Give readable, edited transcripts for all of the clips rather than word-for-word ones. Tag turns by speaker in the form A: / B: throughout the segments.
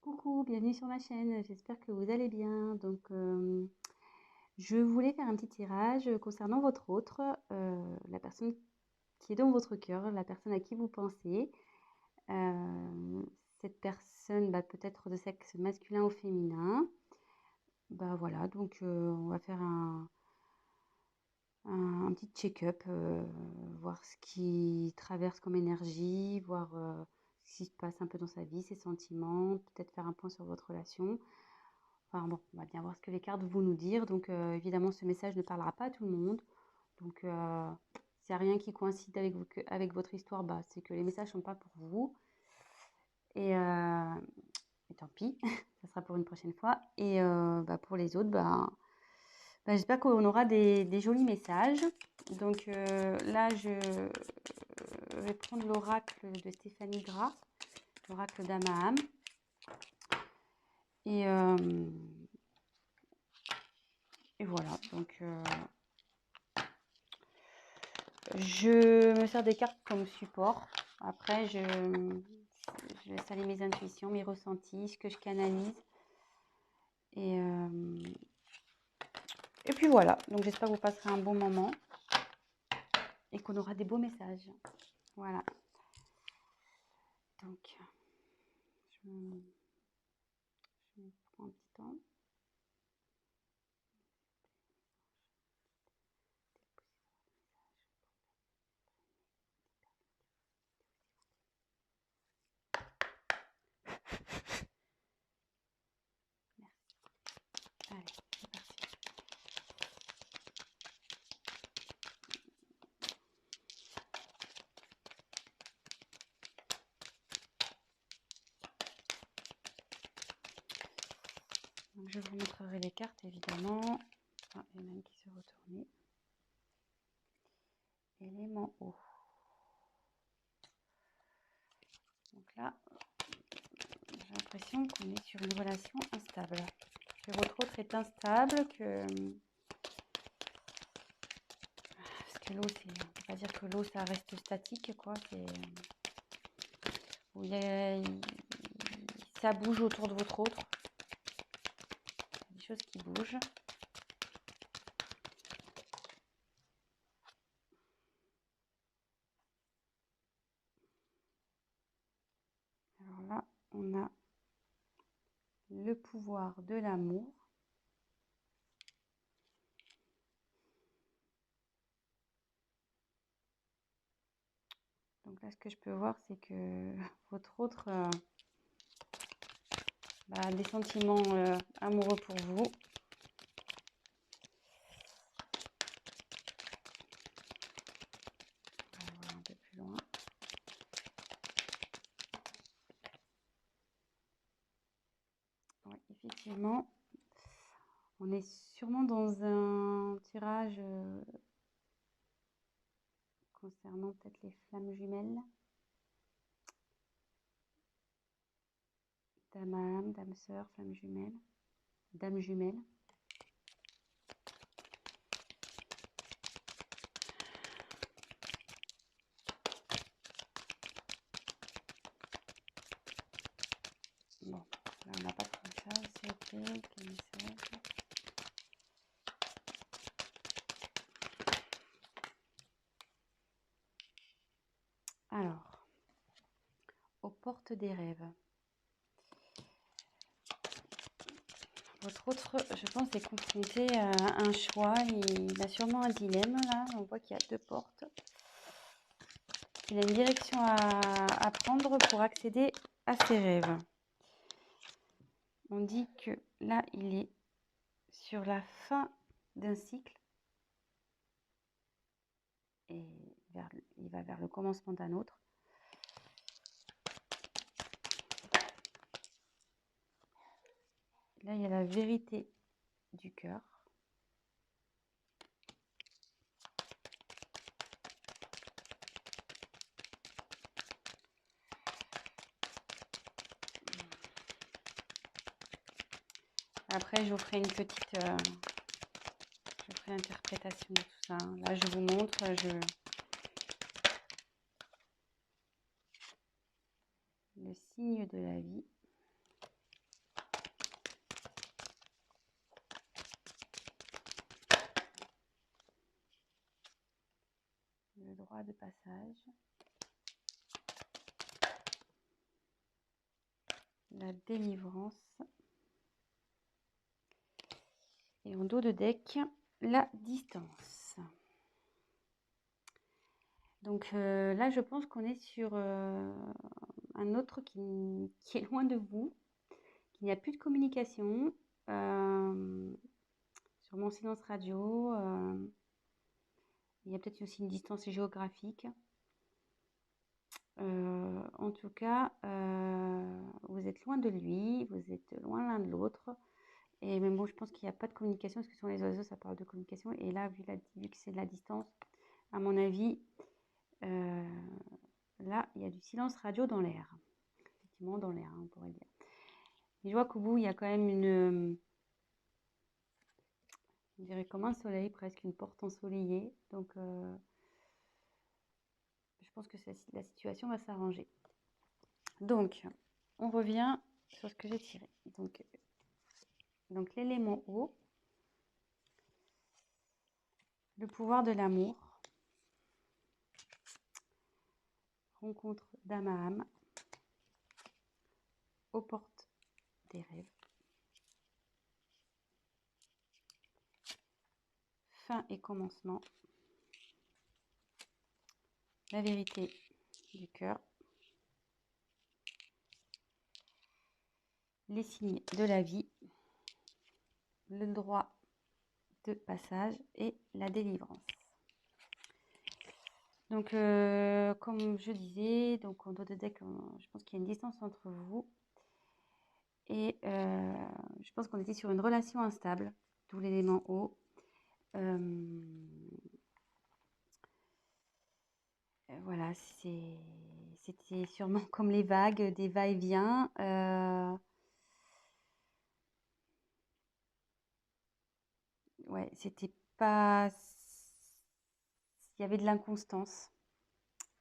A: Coucou, bienvenue sur ma chaîne, j'espère que vous allez bien. Je voulais faire un petit tirage concernant votre autre, la personne qui est dans votre cœur, la personne à qui vous pensez. Euh, Cette personne peut être de sexe masculin ou féminin. Voilà, on va faire un petit check-up, voir ce qui traverse comme énergie, voir ce qui se passe un peu dans sa vie, ses sentiments, peut-être faire un point sur votre relation. Enfin bon, on va bien voir ce que les cartes vont nous dire. Évidemment, ce message ne parlera pas à tout le monde. Donc, s'il n'y a rien qui coïncide avec votre histoire, c'est que les messages ne sont pas pour vous. Et, euh, et tant pis, ça sera pour une prochaine fois. Pour les autres, j'espère qu'on aura des jolis messages. Là, je vais prendre l'oracle de Stéphanie Gras, l'oracle d'Amaham. Et, euh, et voilà, je me sers des cartes comme support. Après, je laisse aller mes intuitions, mes ressentis, ce que je canalise. Et, euh, et puis voilà, donc j'espère que vous passerez un bon moment et qu'on aura des beaux messages. Voilà. Donc, je prends un petit temps. Merci. Allez, c'est parti. Donc, je vous montrerai les cartes, évidemment. Ah, il y en a une qui s'est retournée. Élément eau. Donc là, j'ai l'impression qu'on est sur une relation instable. Que votre autre est instable, parce que l'eau, on ne peut pas dire que l'eau, ça reste statique, quoi. Ça bouge autour de votre autre. Il y a des choses qui bougent. Alors là, on a le pouvoir de l'amour. Donc là, ce que je peux voir, c'est que votre autre a des sentiments amoureux pour vous. On va voir un peu plus loin. Oui, effectivement, on est sûrement dans un tirage concernant peut-être les flammes jumelles. Dame âme, dame sœur, flamme jumelle, dame jumelle. Bon, là on n'a pas trop ça, c'est ok, quel message. Alors, aux portes des rêves. Votre autre, je pense, est confronté à un choix. Il a sûrement un dilemme là. On voit qu'il y a deux portes. Il a une direction à prendre pour accéder à ses rêves. On dit que là, il est sur la fin d'un cycle et il va vers le commencement d'un autre. Là, il y a la vérité du cœur. Après, je vous ferai une petite je ferai l'interprétation de tout ça. Là, je vous montre, le signe de la vie. 3 de passage. La délivrance. Et en dos de deck, la distance. Donc là, je pense qu'on est sur un autre qui est loin de vous, qu'il n'y a plus de communication. Sur mon silence radio, il y a peut-être aussi une distance géographique. En tout cas, vous êtes loin de lui, vous êtes loin l'un de l'autre. Et même bon, je pense qu'il n'y a pas de communication, parce que sur les oiseaux, ça parle de communication. Et là, vu que c'est de la distance, à mon avis, là, il y a du silence radio dans l'air. Effectivement, dans l'air, on pourrait dire. Mais je vois qu'au bout, il y a quand même on dirait comme un soleil, presque une porte ensoleillée. Donc, je pense que la situation va s'arranger. Donc, on revient sur ce que j'ai tiré. Donc l'élément eau, le pouvoir de l'amour, rencontre d'âme à âme, aux portes des rêves, fin et commencement, la vérité du cœur, les signes de la vie, le droit de passage et la délivrance. Donc, comme je disais, donc en dos de deck, je pense qu'il y a une distance entre vous. Et je pense qu'on était sur une relation instable, d'où l'élément eau. Voilà, c'était sûrement comme les vagues, des va-et-vient. Ouais, c'était pas. Il y avait de l'inconstance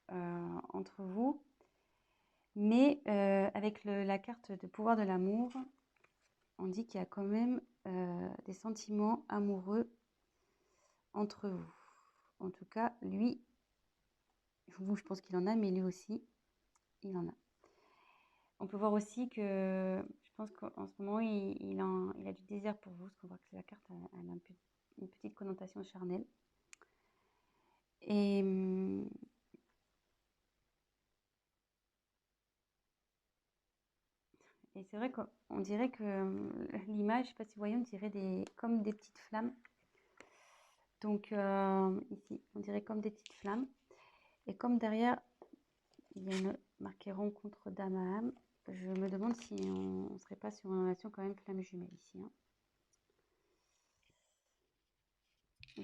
A: entre vous. Mais avec la carte de pouvoir de l'amour, on dit qu'il y a quand même des sentiments amoureux entre vous. En tout cas, lui, vous, je pense qu'il en a, mais lui aussi, il en a. On peut voir aussi que je pense qu'en ce moment, il a du désir pour vous, parce qu'on voit que la carte elle a une petite connotation charnelle. Et c'est vrai qu'on dirait que l'image, je ne sais pas si vous voyez, on dirait comme des petites flammes. Donc ici, on dirait comme des petites flammes. Et comme derrière, il y a une marquée rencontre d'âme à âme, je me demande si on ne serait pas sur une relation quand même flamme jumelle ici. Hein.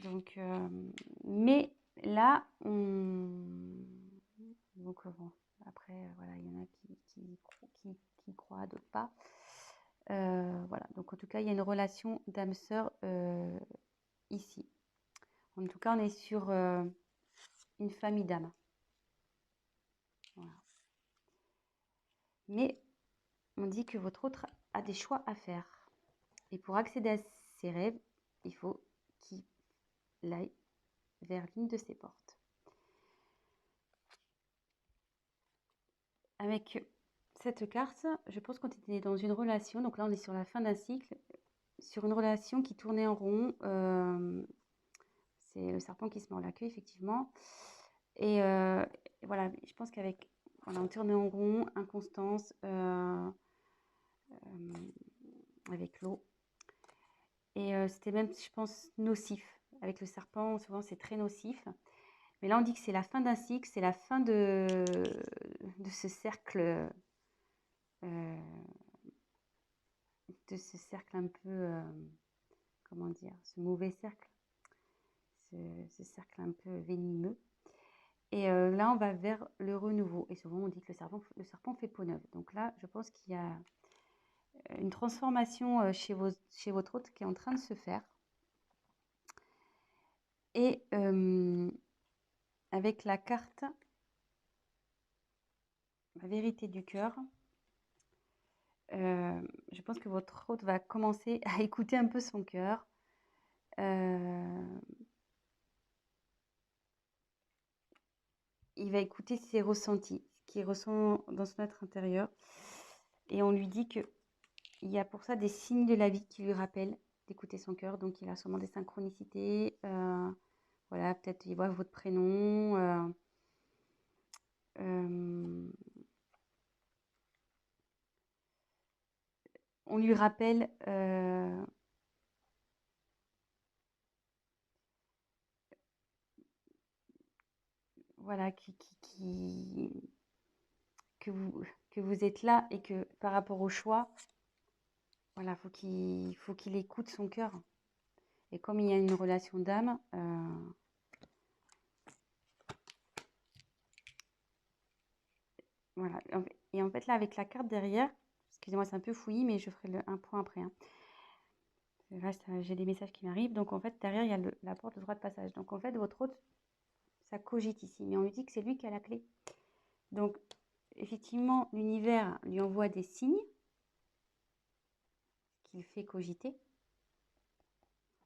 A: Donc, mais là, donc bon, après, voilà, il y en a qui croient, d'autres pas. Voilà, donc en tout cas, il y a une relation d'âme-sœur ici. En tout cas, on est sur une famille d'âmes. Voilà. Mais on dit que votre autre a des choix à faire. Et pour accéder à ses rêves, il faut qu'il aille vers l'une de ses portes. Avec cette carte, je pense qu'on était dans une relation, donc là on est sur la fin d'un cycle, sur une relation qui tournait en rond. C'est le serpent qui se mord la queue, effectivement. Et voilà, je pense qu'avec, voilà, on tournait en rond, inconstance, avec l'eau. Et c'était même, je pense, nocif. Avec le serpent, souvent c'est très nocif. Mais là, on dit que c'est la fin d'un cycle, c'est la fin de ce cercle, un peu, comment dire, ce mauvais cercle, ce cercle un peu venimeux. Et là, on va vers le renouveau. Et souvent, on dit que le serpent fait peau neuve. Donc là, je pense qu'il y a une transformation chez votre hôte qui est en train de se faire. Et avec la carte, la vérité du cœur, je pense que votre hôte va commencer à écouter un peu son cœur. il va écouter ses ressentis, ce qu'il ressent dans son être intérieur. Et on lui dit qu'il y a pour ça des signes de la vie qui lui rappellent d'écouter son cœur. Donc, il a sûrement des synchronicités. Voilà, peut-être il voit votre prénom. On lui rappelle voilà, que vous êtes là et que par rapport au choix, voilà, faut qu'il écoute son cœur. Et comme il y a une relation d'âme, voilà. Et en fait, là, avec la carte derrière, excusez-moi, c'est un peu fouillis, mais je ferai un point après. Hein. Là, j'ai des messages qui m'arrivent. Donc, en fait, derrière, il y a la porte de droit de passage. Donc, en fait, votre hôte, ça cogite ici. Mais on lui dit que c'est lui qui a la clé. Donc, effectivement, l'univers lui envoie des signes qu'il fait cogiter.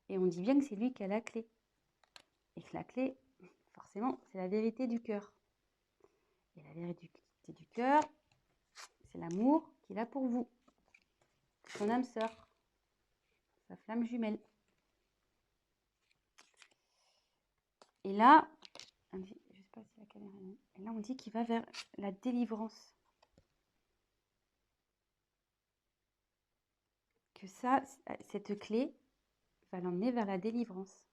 A: Et on dit bien que c'est lui qui a la clé. Et que la clé, forcément, c'est la vérité du cœur. Et la vérité du cœur, c'est l'amour qu'il a pour vous. Son âme sœur. Sa flamme jumelle. Et là, je ne sais pas si la caméra est... Et là, on dit qu'il va vers la délivrance. Que ça, cette clé va l'emmener vers la délivrance.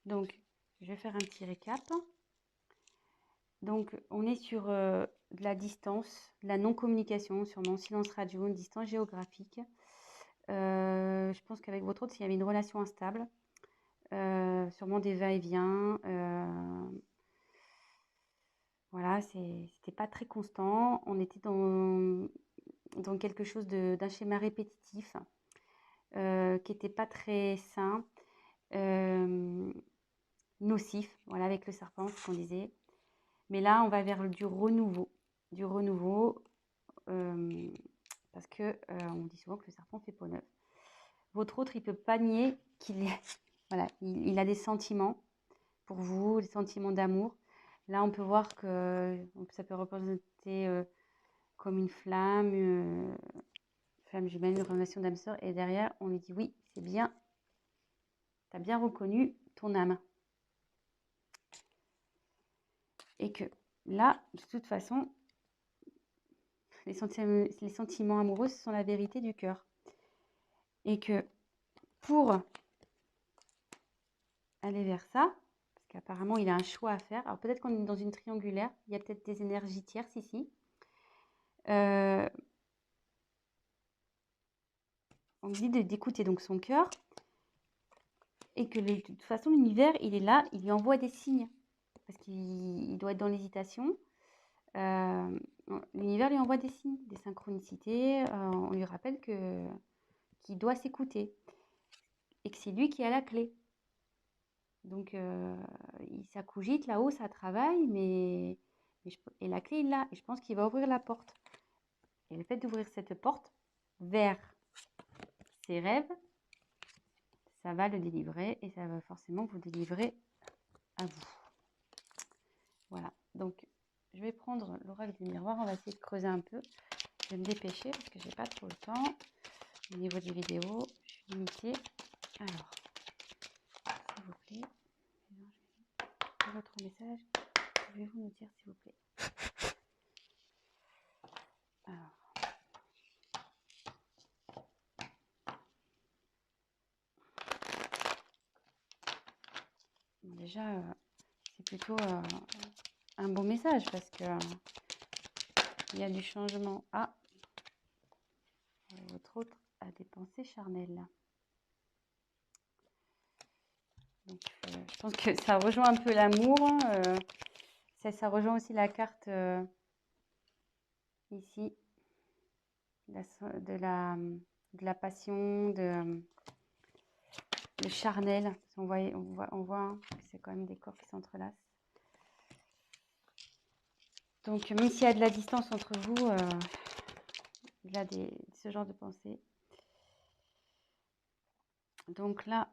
A: Donc, je vais faire un petit récap. Donc, on est sur de la distance, de la non-communication, sûrement silence radio, une distance géographique. Je pense qu'avec votre autre, s'il y avait une relation instable, sûrement des va-et-vient. Voilà, c'était pas très constant. On était dans quelque chose d'un schéma répétitif qui n'était pas très sain, nocif, voilà, avec le serpent, ce qu'on disait. Mais là, on va vers du renouveau, parce que on dit souvent que le serpent fait peau neuve. Votre autre, il ne peut pas nier qu'il voilà, il a des sentiments pour vous, des sentiments d'amour. Là, on peut voir que ça peut représenter comme une flamme jumelle, une relation d'âme sœur. Et derrière, on lui dit oui, c'est bien, tu as bien reconnu ton âme. Et que là, de toute façon, les sentiments amoureux, ce sont la vérité du cœur. Et que pour aller vers ça, parce qu'apparemment, il a un choix à faire. Alors peut-être qu'on est dans une triangulaire, il y a peut-être des énergies tierces ici. On dit d'écouter donc son cœur et que de toute façon, l'univers, il est là, il lui envoie des signes parce qu'il doit être dans l'hésitation. L'univers lui envoie des signes, des synchronicités. On lui rappelle qu'il doit s'écouter et que c'est lui qui a la clé. Donc, ça cogite là-haut, ça travaille, et la clé, il l'a. Et je pense qu'il va ouvrir la porte. Et le fait d'ouvrir cette porte vers ses rêves, ça va le délivrer et ça va forcément vous délivrer à vous. Voilà. Donc, je vais prendre l'oracle du miroir. On va essayer de creuser un peu. Je vais me dépêcher parce que j'ai pas trop le temps. Au niveau des vidéos, je suis limitée. Alors, s'il vous plaît, votre message, pouvez-vous nous dire s'il vous plaît? Alors, déjà, c'est plutôt un bon message parce que il y a du changement. Ah, votre autre a des pensées charnelles. Donc, je pense que ça rejoint un peu l'amour. Ça rejoint aussi la carte ici de la passion, le charnel. On voit que c'est quand même des corps qui s'entrelacent. Donc, même s'il y a de la distance entre vous, il y a ce genre de pensée. Donc là,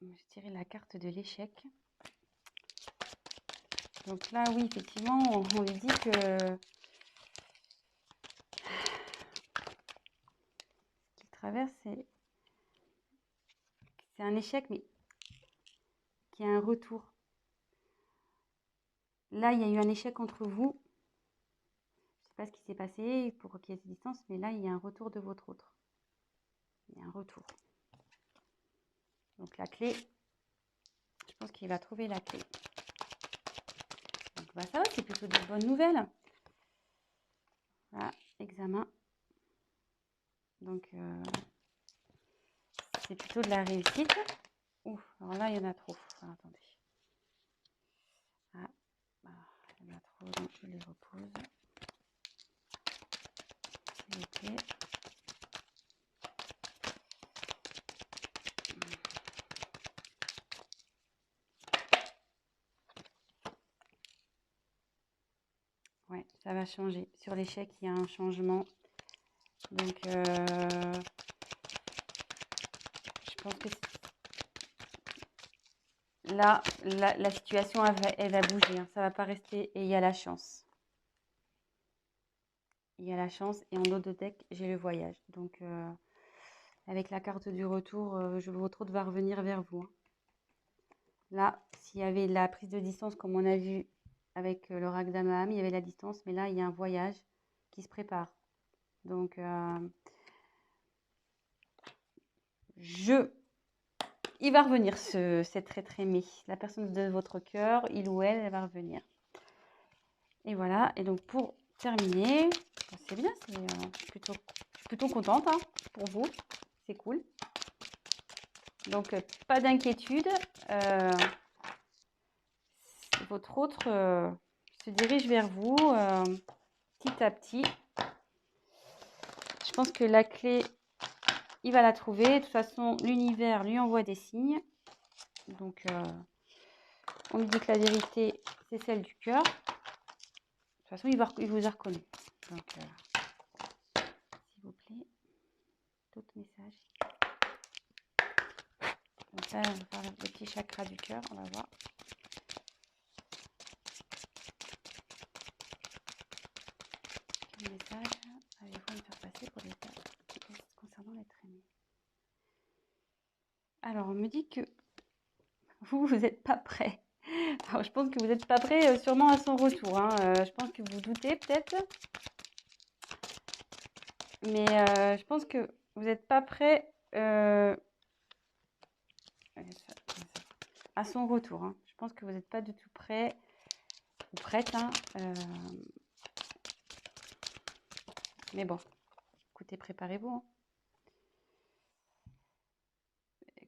A: je dirais la carte de l'échec. Donc là, oui, effectivement, on lui dit que ce qu'il traverse, c'est un échec, mais qui a un retour. Là, il y a eu un échec entre vous. Je ne sais pas ce qui s'est passé pour qu'il y ait cette distance, mais là, il y a un retour de votre autre. Il y a un retour. Donc la clé, je pense qu'il va trouver la clé. Donc bah, ça va, c'est plutôt de bonnes nouvelles. Voilà, examen. Donc c'est plutôt de la réussite. Ouf, alors là, il y en a trop. Alors, attendez. Ah, il y en a trop, donc je les repose. Ok. Ouais, ça va changer. Sur l'échec, il y a un changement. Donc, je pense que là, la situation, elle va bouger. Hein. Ça ne va pas rester. Et il y a la chance. Il y a la chance. Et en haut de deck, j'ai le voyage. Donc, avec la carte du retour, votre autre va revenir vers vous. Hein. Là, s'il y avait la prise de distance, comme on a vu avec l'oracle d'Amaham, il y avait la distance. Mais là, il y a un voyage qui se prépare. Donc, il va revenir, cet être aimé. La personne de votre cœur, il ou elle va revenir. Et voilà. Et donc, pour terminer, c'est bien. Je suis plutôt contente hein, pour vous. C'est cool. Donc, pas d'inquiétude. Votre autre se dirige vers vous petit à petit. Je pense que la clé, il va la trouver. De toute façon, l'univers lui envoie des signes. Donc, on lui dit que la vérité, c'est celle du cœur. De toute façon, il vous a reconnu. Donc, s'il vous plaît, d'autres messages. Donc ça, on va faire le petit chakra du cœur. On va voir. Quel message allez-vous me faire passer pour les cas concernant l'être aimé? Alors, on me dit que vous n'êtes pas prêt. Alors, je pense que vous n'êtes pas prêt sûrement à son retour. Hein. Je pense que vous doutez peut-être. Mais je pense que vous n'êtes pas prêt à son retour. Hein. Je pense que vous n'êtes pas du tout prêt ou prête. Hein. Mais bon, écoutez, préparez-vous. Hein.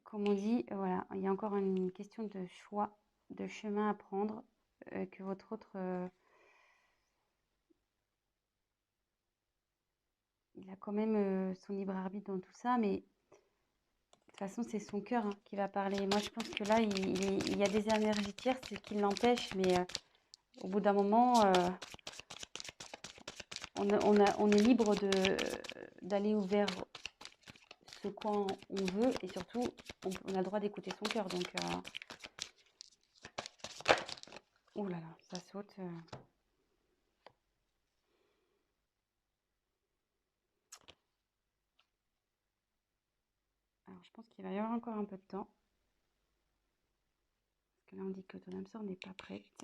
A: Comme on dit, voilà, il y a encore une question de choix, de chemin à prendre, que votre autre... il a quand même son libre arbitre dans tout ça, mais de toute façon, c'est son cœur hein, qui va parler. Moi, je pense que là, il y a des énergies tierces qui l'empêchent, mais au bout d'un moment, on est libre d'aller vers ce quoi on veut, et surtout, on a le droit d'écouter son cœur. Donc, oh là là, ça saute. Alors, je pense qu'il va y avoir encore un peu de temps. Parce que là, on dit que ton âme sœur n'est pas prête.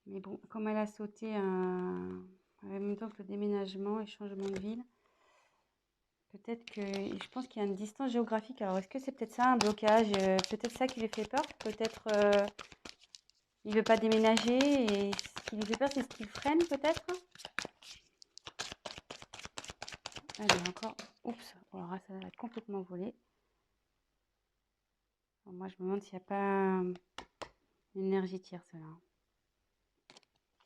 A: Mais bon, comme elle a sauté en même temps que le déménagement et changement de ville, peut-être que... Je pense qu'il y a une distance géographique. Alors, est-ce que c'est peut-être ça, un blocage? Peut-être ça qui lui fait peur. Peut-être il ne veut pas déménager. Et ce qui lui fait peur, c'est ce qui le freine, peut-être. Allez, encore... Oups, alors là, ça va être complètement volé. Alors, moi, je me demande s'il n'y a pas une énergie tierce, là.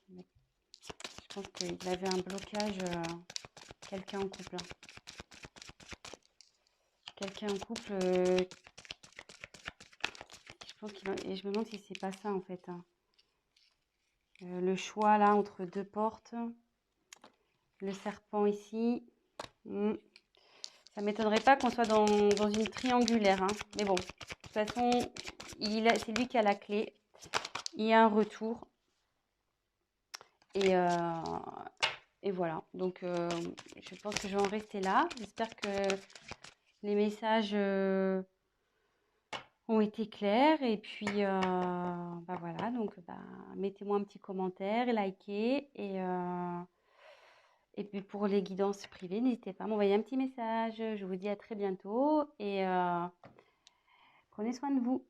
A: Je pense qu'il avait un blocage, quelqu'un en couple. Hein. Quelqu'un en couple, je pense et je me demande si c'est pas ça en fait. Hein. Le choix là entre deux portes, le serpent ici. Ça m'étonnerait pas qu'on soit dans une triangulaire. Hein. Mais bon, de toute façon, c'est lui qui a la clé. il y a un retour. Et, et voilà. Donc, je pense que je vais en rester là. J'espère que les messages ont été clairs. Et puis, bah voilà. Donc, bah, mettez-moi un petit commentaire, likez. Et puis, pour les guidances privées, n'hésitez pas à m'envoyer un petit message. Je vous dis à très bientôt. Et prenez soin de vous.